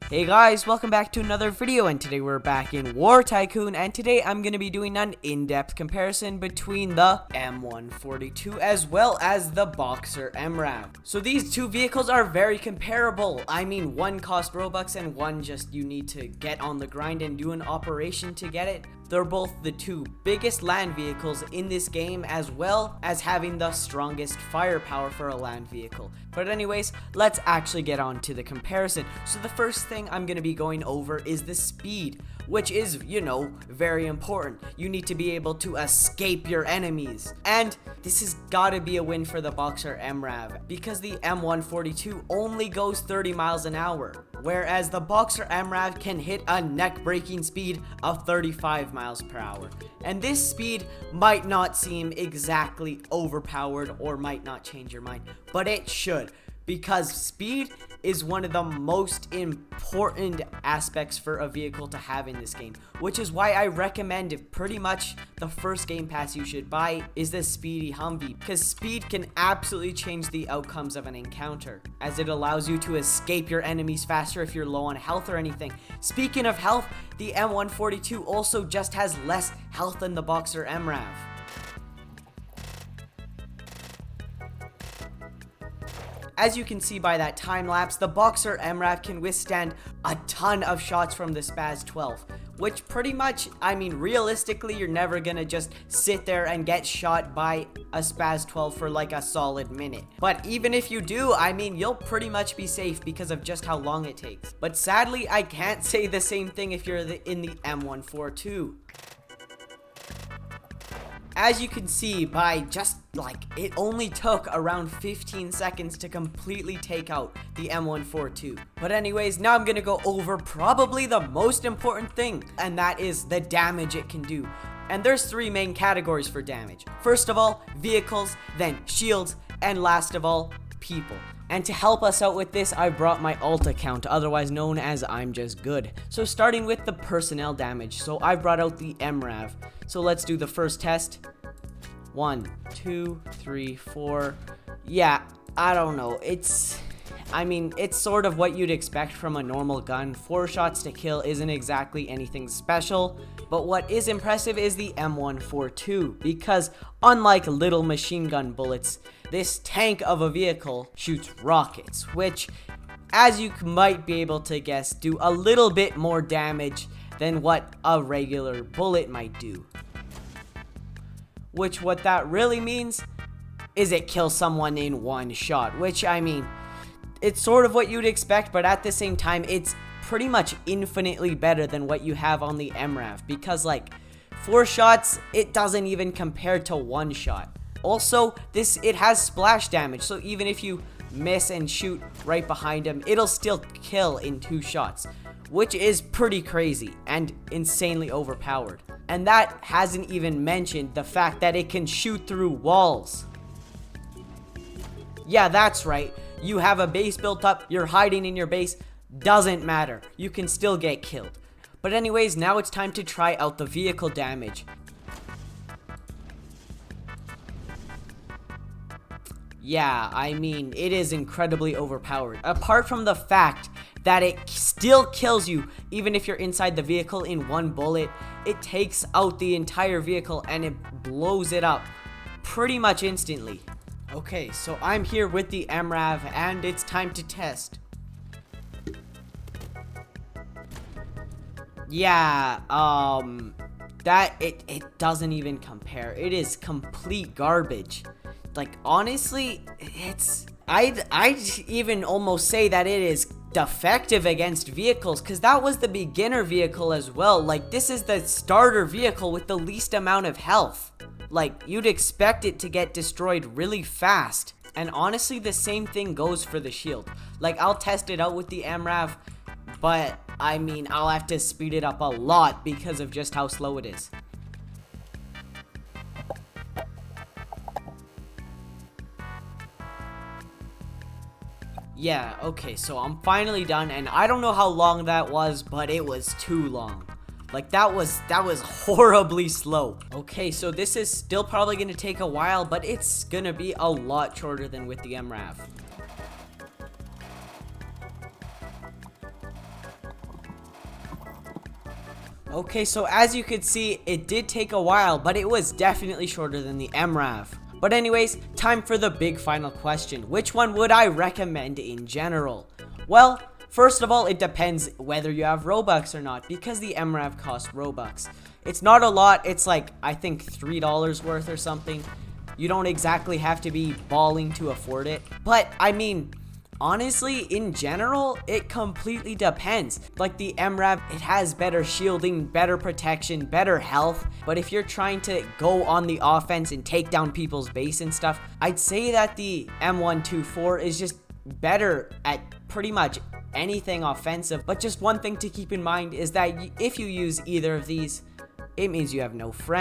Hey guys, welcome back to another video, and today we're back in War Tycoon, and today I'm going to be doing an in-depth comparison between the M142 as well as the Boxer Mrav. So these two vehicles are very comparable. I mean, one costs Robux and one just you need to get on the grind and do an operation to get it. They're both the two biggest land vehicles in this game, as well as having the strongest firepower for a land vehicle. But anyways, let's actually get on to the comparison. So the first thing I'm going to be going over is the speed, which is, very important. You need to be able to escape your enemies. And this has got to be a win for the Boxer Mrav, because the M142 only goes 30 miles an hour, whereas the Boxer Mrav can hit a neck-breaking speed of 35 miles per hour. And this speed might not seem exactly overpowered or might not change your mind, but it should, because speed is one of the most important aspects for a vehicle to have in this game, which is why I recommend pretty much the first game pass you should buy is the Speedy Humvee, because speed can absolutely change the outcomes of an encounter, as it allows you to escape your enemies faster if you're low on health or anything. Speaking of health, the M142 also just has less health than the Boxer Mrav. As you can see by that time lapse, the Boxer Mrav can withstand a ton of shots from the Spaz 12, which pretty much, realistically, you're never gonna just sit there and get shot by a Spaz 12 for like a solid minute. But even if you do, you'll pretty much be safe because of just how long it takes. But sadly, I can't say the same thing if you're in the M142. As you can see, by just it only took around 15 seconds to completely take out the M142. But anyways, now I'm gonna go over probably the most important thing, and that is the damage it can do. And there's three main categories for damage. First of all, vehicles, then shields, and last of all, people. And to help us out with this, I brought my alt account, otherwise known as I'm Just Good. So starting with the personnel damage, so I brought out the Mrav. So let's do the first test. 1, 2, 3, 4. Yeah, I don't know. It's sort of what you'd expect from a normal gun. 4 shots to kill isn't exactly anything special. But what is impressive is the M142, because unlike little machine gun bullets, this tank of a vehicle shoots rockets, which, as you might be able to guess, do a little bit more damage than what a regular bullet might do. Which, what that really means is it kills someone in one shot, which, it's sort of what you'd expect, but at the same time, it's pretty much infinitely better than what you have on the Mrav, because 4 shots, it doesn't even compare to 1 shot. Also, it has splash damage, so even if you miss and shoot right behind him, it'll still kill in 2 shots, which is pretty crazy and insanely overpowered. And that hasn't even mentioned the fact that it can shoot through walls. Yeah, that's right. You have a base built up, you're hiding in your base, doesn't matter. You can still get killed. But anyways, now it's time to try out the vehicle damage. Yeah, it is incredibly overpowered. Apart from the fact that it still kills you even if you're inside the vehicle in 1 bullet, it takes out the entire vehicle and it blows it up pretty much instantly. Okay, so I'm here with the Mrav and it's time to test. Yeah, it doesn't even compare. It is complete garbage. Honestly, I'd even almost say that it is defective against vehicles, because that was the beginner vehicle as well. This is the starter vehicle with the least amount of health. You'd expect it to get destroyed really fast. And honestly, the same thing goes for the shield. I'll test it out with the Mrav, but I'll have to speed it up a lot because of just how slow it is. Yeah, okay, so I'm finally done, and I don't know how long that was, but it was too long. That was horribly slow. Okay, so this is still probably gonna take a while, but it's gonna be a lot shorter than with the Mrav. Okay, so as you could see, it did take a while, but it was definitely shorter than the Mrav. But anyways, time for the big final question. Which one would I recommend in general? Well, first of all, it depends whether you have Robux or not, because the Mrav costs Robux. It's not a lot, it's like, I think $3 worth or something. You don't exactly have to be balling to afford it. But, I mean, honestly, in general, it completely depends. Like the Mrav, it has better shielding, better protection, better health. But if you're trying to go on the offense and take down people's base and stuff, I'd say that the M124 is just better at pretty much anything offensive. But just one thing to keep in mind is that if you use either of these, it means you have no friends.